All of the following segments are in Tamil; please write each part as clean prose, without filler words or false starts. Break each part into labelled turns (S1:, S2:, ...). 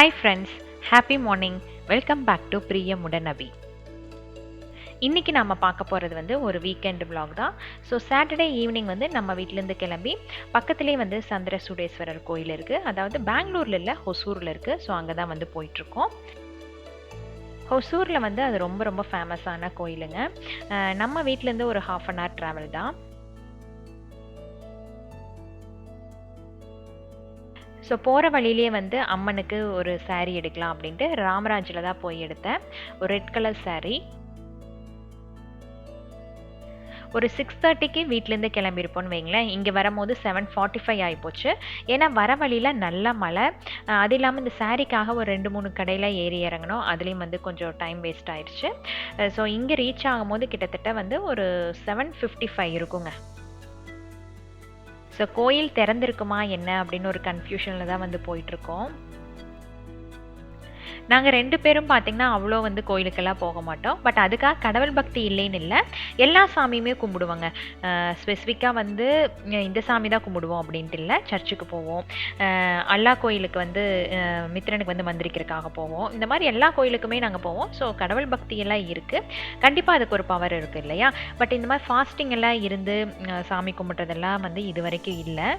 S1: Hi friends, happy morning. Welcome back to Priyamudan Abi. இன்னைக்கு நாம பார்க்க போறது வந்து ஒரு வீக்கெண்ட் vlog தான். ஸோ சாட்டர்டே ஈவினிங் வந்து நம்ம வீட்டிலேருந்து கிளம்பி பக்கத்துலேயே வந்து சந்திரசூடேஸ்வரர் கோயில் இருக்கு. அதாவது பெங்களூர்ல இல்லை, ஹொசூர்ல இருக்கு. ஸோ அங்கே தான் வந்து போயிட்டு இருக்கோம். ஹொசூர்ல வந்து அது ரொம்ப ரொம்ப ஃபேமஸான கோயிலுங்க. நம்ம வீட்டிலேருந்து ஒரு 1/2 an hour ட்ராவல் தான். ஸோ போகிற வழியிலே வந்து அம்மனுக்கு ஒரு saree எடுக்கலாம் அப்படின்ட்டு ராமராஜில் தான் போய் எடுத்தேன். ஒரு ரெட் கலர் saree. ஒரு 6:30க்கு வீட்டிலேருந்து கிளம்பியிருப்போம்னு வைங்களேன். இங்கே வரும்போது 7:45 ஆகிப்போச்சு. ஏன்னா வர வழியில் நல்ல மழை. அது இல்லாமல் இந்த சாரீக்காக ஒரு 2-3 கடையில் ஏறி இறங்கணும். அதுலேயும் வந்து கொஞ்சம் டைம் வேஸ்ட் ஆயிடுச்சு. ஸோ இங்கே ரீச் ஆகும்போது கிட்டத்தட்ட வந்து ஒரு 7:55 இருக்குங்க. ஸோ கோயில் திறந்திருக்குமா என்ன அப்படின்னு ஒரு கன்ஃபியூஷனில் தான் வந்து போயிட்டுருக்கோம். நாங்கள் 2 பேரும் பார்த்திங்கன்னா அவ்வளோ வந்து கோயிலுக்கெல்லாம் போக மாட்டோம். பட் அதுக்காக கடவுள் பக்தி இல்லைன்னு இல்லை, எல்லா சாமியுமே கும்பிடுவோங்க. ஸ்பெசிஃபிக்காக வந்து இந்த சாமி தான் கும்பிடுவோம் அப்படின்ட்டு இல்லை. சர்ச்சுக்கு போவோம், அல்லா கோயிலுக்கு வந்து மித்ரனுக்கு வந்து மந்திரிக்கிறதுக்காக போவோம். இந்த மாதிரி எல்லா கோயிலுக்குமே நாங்கள் போவோம். ஸோ கடவுள் பக்தி எல்லாம் இருக்குது, கண்டிப்பாக அதுக்கு ஒரு பவர் இருக்குது இல்லையா. பட் இந்த மாதிரி ஃபாஸ்டிங் எல்லாம் இருந்து சாமி கும்பிட்றதெல்லாம் வந்து இது வரைக்கும் இல்லை.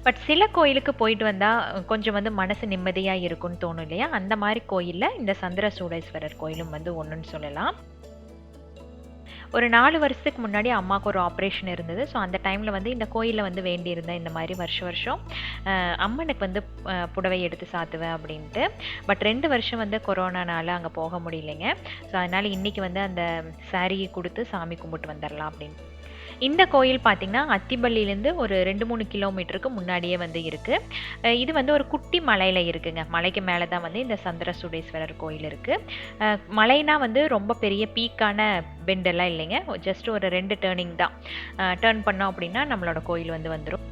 S1: பட் சில கோயிலுக்கு போயிட்டு வந்தால் கொஞ்சம் வந்து மனசு நிம்மதியாக இருக்கும்னு தோணும் இல்லையா. அந்த மாதிரி கோயிலில் இந்த சந்திரசூடேஸ்வரர் கோயிலும் வந்து ஒன்றுன்னு சொல்லலாம். ஒரு 4 வருஷத்துக்கு முன்னாடி அம்மாவுக்கு ஒரு ஆப்ரேஷன் இருந்தது. ஸோ அந்த டைமில் வந்து இந்த கோயிலில் வந்து வேண்டியிருந்தேன், இந்த மாதிரி வருஷம் அம்மனுக்கு வந்து புடவை எடுத்து சாத்துவேன் அப்படின்ட்டு. பட் 2 வருஷம் வந்து கொரோனானால அங்கே போக முடியலைங்க. ஸோ அதனால் இன்றைக்கி வந்து அந்த சாரியை கொடுத்து சாமி கும்பிட்டு வந்துடலாம் அப்படின்னு. இந்த கோயில் பார்த்திங்கன்னா அத்திப்பள்ளியிலேருந்து ஒரு 2-3 கிலோமீட்டருக்கு முன்னாடியே வந்து இருக்குது. இது வந்து ஒரு குட்டி மலையில் இருக்குங்க. மலைக்கு மேலே தான் வந்து இந்த சந்திரசூடேஸ்வரர் கோயில் இருக்குது. மலைனா வந்து ரொம்ப பெரிய பீக்கான பெண்டெல்லாம் இல்லைங்க, ஜஸ்ட் ஒரு 2 டேர்னிங் தான். டேர்ன் பண்ணோம் அப்படின்னா நம்மளோட கோயில் வந்து வந்துடும்.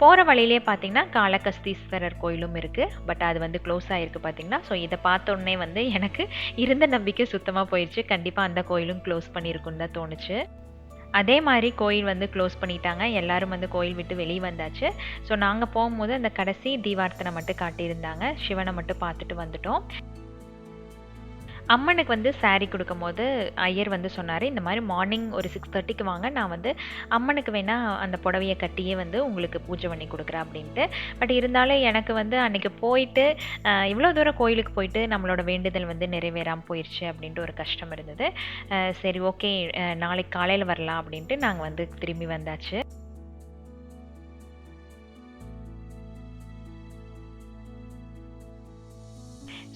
S1: போகிற வழியிலே பார்த்திங்கன்னா காளகஸ்தீஸ்வரர் கோயிலும் இருக்குது. பட் அது வந்து க்ளோஸ் ஆகிருக்கு பார்த்திங்கன்னா. ஸோ இதை பார்த்தோன்னே வந்து எனக்கு இருந்த நம்பிக்கை சுத்தமாக போயிடுச்சு. கண்டிப்பாக அந்த கோயிலும் க்ளோஸ் பண்ணியிருக்குன்னு தான் தோணுச்சு. அதே மாதிரி கோயில் வந்து க்ளோஸ் பண்ணிட்டாங்க. எல்லோரும் வந்து கோயில் விட்டு வெளியே வந்தாச்சு. ஸோ நாங்கள் போகும்போது அந்த கடைசி தீபார்த்தனை மட்டும் காட்டியிருந்தாங்க. சிவனை மட்டும் பார்த்துட்டு வந்துட்டோம். அம்மனுக்கு வந்து saree கொடுக்கும் போது ஐயர் வந்து சொன்னார், இந்த மாதிரி மார்னிங் ஒரு 6:30க்கு வாங்க, நான் வந்து அம்மனுக்கு வேணால் அந்த புடவையை கட்டியே வந்து உங்களுக்கு பூஜை பண்ணி கொடுக்குறேன் அப்படின்ட்டு. பட் இருந்தாலும் எனக்கு வந்து அன்றைக்கி போயிட்டு இவ்வளோ தூரம் கோயிலுக்கு போயிட்டு நம்மளோட வேண்டுதல் வந்து நிறைவேறாமல் போயிடுச்சு அப்படின்ட்டு ஒரு கஷ்டம் இருந்தது. சரி ஓகே, நாளைக்கு காலையில் வரலாம் அப்படின்ட்டு நாங்கள் வந்து திரும்பி வந்தாச்சு.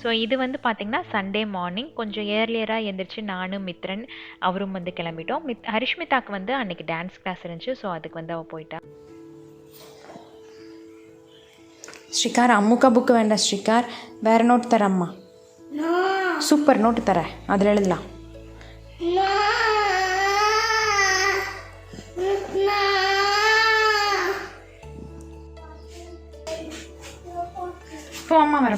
S1: ஸோ இது வந்து பார்த்திங்கன்னா சண்டே மார்னிங் கொஞ்சம் ஏர்லியராக எழுந்திரிச்சு நானும் மித்ரன் அவரும் வந்து கிளம்பிட்டோம். ஹரிஷ்மிதாக்கு வந்து அன்றைக்கி டான்ஸ் கிளாஸ் இருந்துச்சு. ஸோ அதுக்கு வந்து அவள் போயிட்டா.
S2: ஸ்ரீகார் அம்முக்கா புக்கு வேண்டாம் ஸ்ரீகார், வேறு நோட்டு தரேம்மா. சூப்பர் நோட்டு தரேன், அதில் எழுதலாம். இப்போ அம்மா வர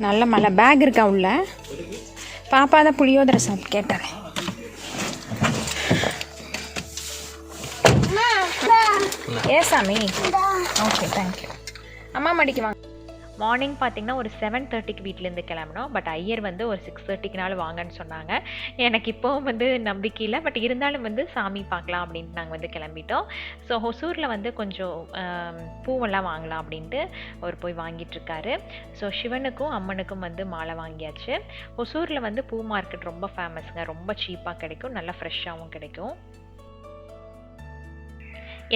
S2: நல்ல மழை. பேக் இருக்கா உள்ள? பாப்பா தான் புளியோதரை சாப்பிட்டு கேட்டாங்க. ஏ சாமி, ஓகே தேங்க்யூ. அம்மா மடிக்கு வாங்க.
S1: மார்னிங் பார்த்திங்கன்னா ஒரு 7:30க்கு வீட்டிலேருந்து கிளம்பினோம். பட் ஐயர் வந்து ஒரு 6:30க்குனாலும் வாங்கன்னு சொன்னாங்க. எனக்கு இப்போவும் வந்து நம்பிக்கை இல்லை. பட் இருந்தாலும் வந்து சாமி பார்க்கலாம் அப்படின்ட்டு நாங்கள் வந்து கிளம்பிட்டோம். ஸோ ஹொசூரில் வந்து கொஞ்சம் பூவெல்லாம் வாங்கலாம் அப்படின்ட்டு அவர் போய் வாங்கிட்டுருக்காரு. ஸோ சிவனுக்கும் அம்மனுக்கும் வந்து மாலை வாங்கியாச்சு. ஹொசூரில் வந்து பூ மார்க்கெட் ரொம்ப ஃபேமஸுங்க. ரொம்ப சீப்பாக கிடைக்கும், நல்லா ஃப்ரெஷ்ஷாகவும் கிடைக்கும்.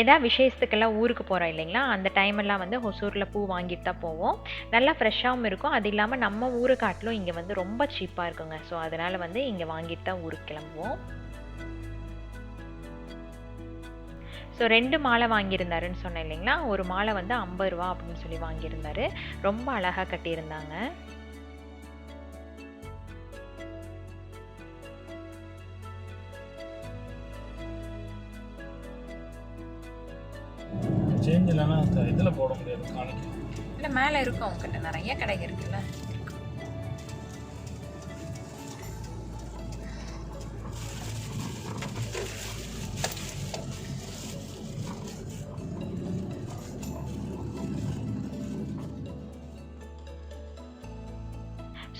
S1: எதாவது விசேஷத்துக்கெல்லாம் ஊருக்கு போகிறோம் இல்லைங்களா, அந்த டைமெல்லாம் வந்து ஹொசூரில் பூ வாங்கிட்டு தான் போவோம். நல்லா ஃப்ரெஷ்ஷாகவும் இருக்கும். அது இல்லாமல் நம்ம ஊரை காட்டிலும் இங்கே வந்து ரொம்ப சீப்பாக இருக்குங்க. ஸோ அதனால் வந்து இங்கே வாங்கிட்டு தான் ஊருக்கு கிளம்புவோம். ஸோ 2 மாலை வாங்கியிருந்தாருன்னு சொன்னேன் இல்லைங்களா. ஒரு மாலை வந்து 50 ரூபா அப்படின்னு சொல்லி வாங்கியிருந்தாரு. ரொம்ப அழகாக கட்டியிருந்தாங்க.
S3: சேஞ்ச் இல்லைன்னா இதில் போட முடியாது, காணிக்க
S2: இல்லை மேலே இருக்கும். உங்ககிட்ட நிறைய கடை இருக்குல்ல.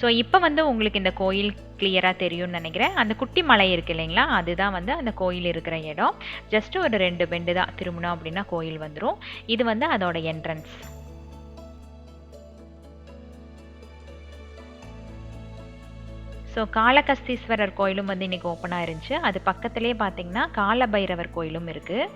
S1: ஸோ இப்போ வந்து உங்களுக்கு இந்த கோயில் கிளியராக தெரியும்னு நினைக்கிறேன். அந்த குட்டி மலை இருக்கு இல்லைங்களா, அதுதான் வந்து அந்த கோயில் இருக்கிற இடம். ஜஸ்ட் ஒரு 2 பெண்டு தான் திரும்பினோம் அப்படின்னா கோயில் வந்துடும். இது வந்து அதோட என்ட்ரன்ஸ். ஸோ காளகஸ்தீஸ்வரர் கோயிலும் வந்து இன்றைக்கி ஓப்பனாக இருந்துச்சு. அது பக்கத்துலேயே பார்த்தீங்கன்னா காலபைரவர் கோயிலும் இருக்குது.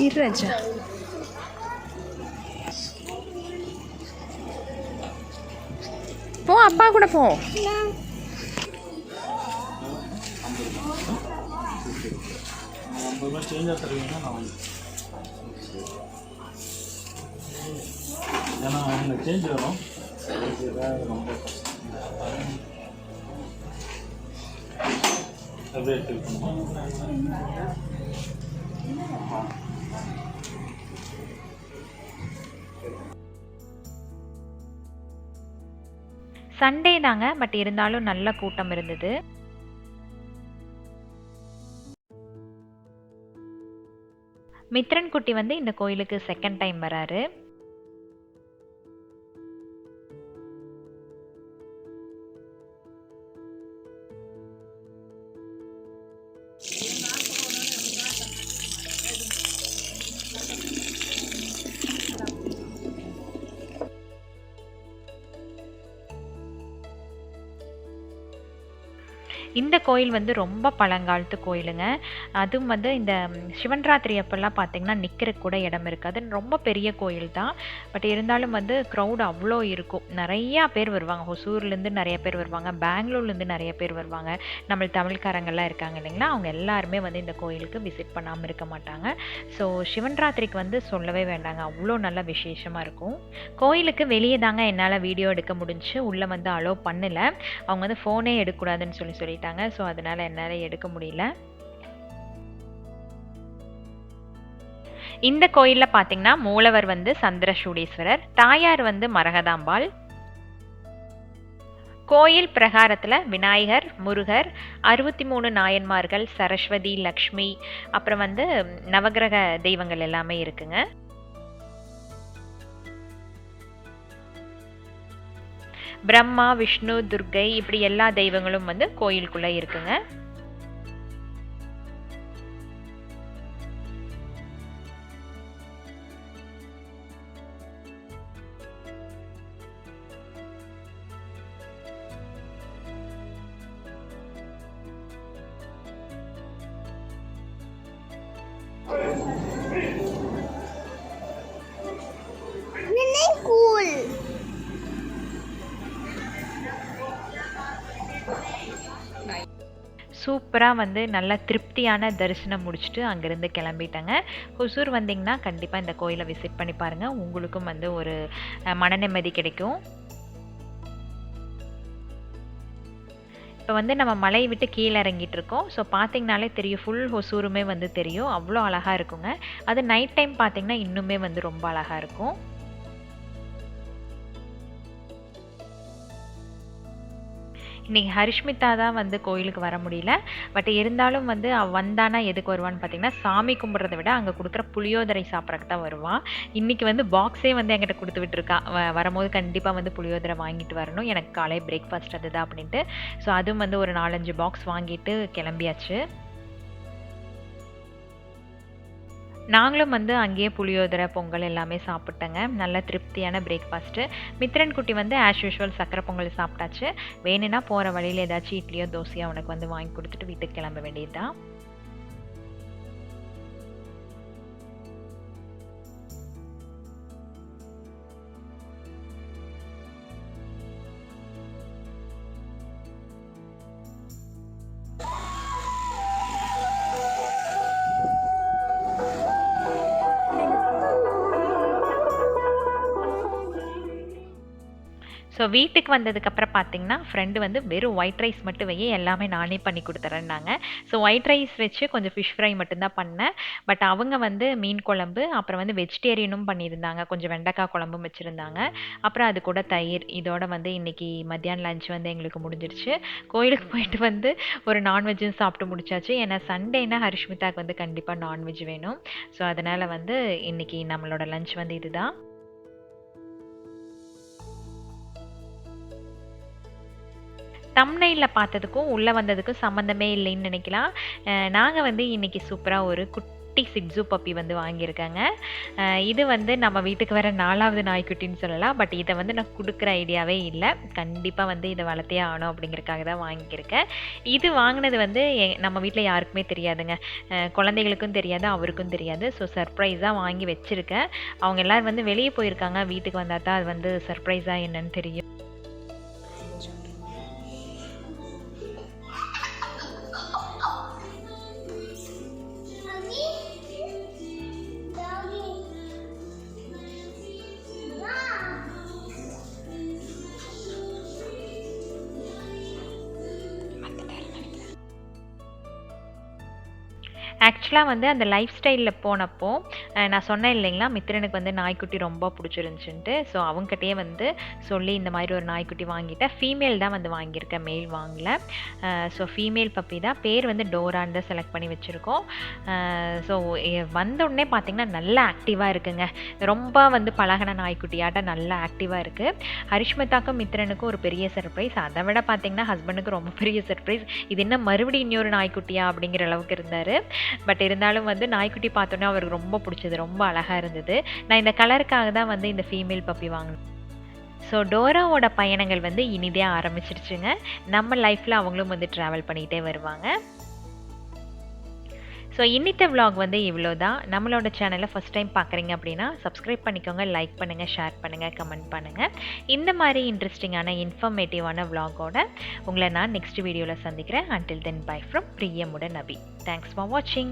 S2: இர்ராஜா போ, அப்பா கூட போ.
S3: சேஞ்சாக தருவீங்கன்னா நான் ஏன்னா அவங்க சேஞ்ச் வரும் ரொம்ப அப்படியே எடுத்துக்கணும்.
S1: சண்டே தாங்க, பட் இருந்தாலும் நல்ல கூட்டம் இருந்தது. மித்ரன் குட்டி வந்து இந்த கோயிலுக்கு செகண்ட் டைம் வராரு. இந்த கோயில் வந்து ரொம்ப பழங்காலத்து கோயிலுங்க. அதுவும் வந்து இந்த சிவன் ராத்திரி அப்போல்லாம் பார்த்தீங்கன்னா நிற்கிறக்கு கூட இடம் இருக்காது. ரொம்ப பெரிய கோயில் தான். பட் இருந்தாலும் வந்து க்ரௌட் அவ்வளோ இருக்கும். நிறையா பேர் வருவாங்க. ஹொசூர்லேருந்து நிறைய பேர் வருவாங்க, பெங்களூர்லேருந்து நிறைய பேர் வருவாங்க. நம்ம தமிழ்காரங்கள்லாம் இருக்காங்க இல்லைங்களா, அவங்க எல்லாருமே வந்து இந்த கோயிலுக்கு விசிட் பண்ணாமல் இருக்க மாட்டாங்க. ஸோ சிவன் ராத்திரிக்கு வந்து சொல்லவே வேண்டாங்க, அவ்வளோ நல்ல விசேஷமாக இருக்கும். கோயிலுக்கு வெளியே தாங்க என்னால் வீடியோ எடுக்க முடிஞ்சு. உள்ளே வந்து அலோவ் பண்ணலை. அவங்க வந்து ஃபோனே எடுக்கக்கூடாதுன்னு சொல்லிட்டாங்க. ஸோ அதனால் என்னால் எடுக்க முடியல. இந்த கோயிலில் பார்த்தீங்கன்னா மூலவர் வந்து சந்திரசூடீஸ்வரர், தாயார் வந்து மரகதாம்பாள். கோயில் பிரகாரத்தில் விநாயகர், முருகர், 63 நாயன்மார்கள், சரஸ்வதி, லக்ஷ்மி, அப்புறம் வந்து நவகிரக தெய்வங்கள் எல்லாமே இருக்குங்க. பிரம்மா, விஷ்ணு, துர்க்கை, இப்படி எல்லா தெய்வங்களும் வந்து கோயிலுக்குள்ள இருக்குங்க. சூப்பராக வந்து நல்ல திருப்தியான தரிசனம் முடிச்சுட்டு அங்கேருந்து கிளம்பிட்டேங்க. ஹொசூர் வந்தீங்கன்னா கண்டிப்பாக இந்த கோயிலை விசிட் பண்ணி பாருங்கள். உங்களுக்கும் வந்து ஒரு மன நிம்மதி கிடைக்கும். இப்போ வந்து நம்ம மலை விட்டு கீழே இறங்கிட்டு இருக்கோம். ஸோ பார்த்தீங்கனாலே தெரியும், ஃபுல் ஹொசூருமே வந்து தெரியும். அவ்வளோ அழகாக இருக்குங்க. அது நைட் டைம் பார்த்தீங்கன்னா இன்னுமே வந்து ரொம்ப அழகாக இருக்கும். இன்றைக்கி ஹரிஷ்மிதா தான் வந்து கோயிலுக்கு வர முடியல. பட் இருந்தாலும் வந்து வந்தானா எதுக்கு வருவான்னு பார்த்தீங்கன்னா, சாமி கும்பிட்றத விட அங்கே கொடுக்குற புளியோதரை சாப்பிட்றதுக்கு தான் வருவான். இன்றைக்கி வந்து பாக்ஸே வந்து என்கிட்ட கொடுத்து விட்டுருக்கா. வரும்போது கண்டிப்பாக வந்து புளியோதரை வாங்கிட்டு வரணும், எனக்கு காலை பிரேக்ஃபாஸ்ட் அதுதான் அப்படின்ட்டு. ஸோ அதுவும் வந்து ஒரு 4-5 பாக்ஸ் வாங்கிட்டு கிளம்பியாச்சு. நாங்களும் வந்து அங்கேயே புளியோதரை, பொங்கல் எல்லாமே சாப்பிட்டேங்க. நல்ல திருப்தியான பிரேக்ஃபாஸ்ட்டு. மித்ரன் குட்டி வந்து ஆஸ் யூஷுவல் சக்கரை பொங்கல் சாப்பிட்டாச்சு. வேணும்னா போகிற வழியில் ஏதாச்சும் இட்லியோ தோசையோ அவனுக்கு வந்து வாங்கி கொடுத்துட்டு வீட்டுக்கு கிளம்ப வேண்டியது தான். ஸோ ஸோ வீட்டுக்கு வந்ததுக்கப்புறம் பார்த்தீங்கன்னா ஃப்ரெண்டு வந்து வெறும் ஒயிட் ரைஸ் மட்டும் வையே எல்லாமே நானே பண்ணி கொடுத்துறேன்னாங்க. ஸோ ஒயிட் ரைஸ் வச்சு கொஞ்சம் ஃபிஷ் ஃப்ரை மட்டும்தான் பண்ணேன். பட் அவங்க வந்து மீன் குழம்பு, அப்புறம் வந்து வெஜிடேரியனும் பண்ணியிருந்தாங்க, கொஞ்சம் வெண்டைக்காய் குழம்பும் வச்சுருந்தாங்க. அப்புறம் அது கூட தயிர். இதோட வந்து இன்னைக்கு மத்தியானம் லஞ்ச் வந்து எங்களுக்கு முடிஞ்சிருச்சு. கோயிலுக்கு போயிட்டு வந்து ஒரு நான்வெஜ்ஜும் சாப்பிட்டு முடிச்சாச்சு. ஏன்னா சண்டேனா ஹரிஷ்மிதாக்கு வந்து கண்டிப்பாக நான்வெஜ் வேணும். ஸோ அதனால் வந்து இன்னைக்கு நம்மளோட லஞ்ச் வந்து இதுதான். தம்ப்நெயில்ல பார்த்ததுக்கும் உள்ளே வந்ததுக்கும் சம்மந்தமே இல்லைன்னு நினைக்கலாம். நாங்கள் வந்து இன்னைக்கு சூப்பராக ஒரு குட்டி சிக்ஸு பப்பி வந்து வாங்கியிருக்கேங்க. இது வந்து நம்ம வீட்டுக்கு வர 4வது நாய்க்குட்டின்னு சொல்லலாம். பட் இதை வந்து நான் கொடுக்குற ஐடியாவே இல்லை. கண்டிப்பாக வந்து இதை வளர்த்தே ஆகணும் அப்படிங்கிறதுக்காக தான் வாங்கியிருக்கேன். இது வாங்கினது வந்து நம்ம வீட்டில் யாருக்குமே தெரியாதுங்க. குழந்தைகளுக்கும் தெரியாது, அவருக்கும் தெரியாது. ஸோ சர்ப்ரைஸாக வாங்கி வச்சுருக்கேன். அவங்க எல்லோரும் வந்து வெளியே போயிருக்காங்க. வீட்டுக்கு வந்தால் தான் அது வந்து சர்ப்ரைஸாக என்னன்னு தெரியும். ஆக்சுவலாக வந்து அந்த லைஃப் ஸ்டைலில் போனப்போ நான் சொன்னேன் இல்லைங்களா, மித்திரனுக்கு வந்து நாய்க்குட்டி ரொம்ப பிடிச்சிருந்துச்சுன்ட்டு. ஸோ அவங்ககிட்டயே வந்து சொல்லி இந்த மாதிரி ஒரு நாய்க்குட்டி வாங்கிட்டேன். ஃபீமேல் தான் வந்து வாங்கியிருக்கேன், மேல் வாங்கல. ஸோ ஃபீமேல் பப்பி தான். பேர் வந்து டோரான்னு தான் செலக்ட் பண்ணி வச்சுருக்கோம். ஸோ வந்தோடனே பார்த்திங்கன்னா நல்லா ஆக்டிவாக இருக்குங்க. ரொம்ப வந்து பழகின நாய்க்குட்டியாட்ட நல்லா ஆக்டிவாக இருக்குது. ஹரிஷ்மிதாக்கும் மித்திரனுக்கும் ஒரு பெரிய சர்ப்ரைஸ். அதை விட பார்த்திங்கன்னா ஹஸ்பண்டுக்கு ரொம்ப பெரிய சர்ப்ரைஸ். இது என்ன மறுபடியும் இன்னொரு நாய்க்குட்டியா அப்படிங்கிற அளவுக்கு இருந்தார். பட் இருந்தாலும் வந்து நாய்க்குட்டி பார்த்தோன்னே அவருக்கு ரொம்ப பிடிச்சது, ரொம்ப அழகாக இருந்தது. நான் இந்த கலருக்காக தான் வந்து இந்த ஃபீமேல் பப்பி வாங்கினேன். ஸோ டோராவோட பயணங்கள் வந்து இனிதே ஆரம்பிச்சிருச்சுங்க. நம்ம லைஃப்பில் அவங்களும் வந்து ட்ராவல் பண்ணிகிட்டே வருவாங்க. ஸோ இன்னித்த vlog வந்து இவ்வளோ தான். நம்மளோட சேனலை ஃபஸ்ட் டைம் பார்க்குறீங்க அப்படின்னா சப்ஸ்கிரைப் பண்ணிக்கோங்க, லைக் பண்ணுங்கள், ஷேர் பண்ணுங்கள், கமெண்ட் பண்ணுங்கள். இந்த மாதிரி இன்ட்ரெஸ்டிங்கான இன்ஃபர்மேட்டிவான vlogஓட உங்களை நான் நெக்ஸ்ட் வீடியோவில் சந்திக்கிறேன். Until then, bye from Priyamudan Abi. Thanks for watching.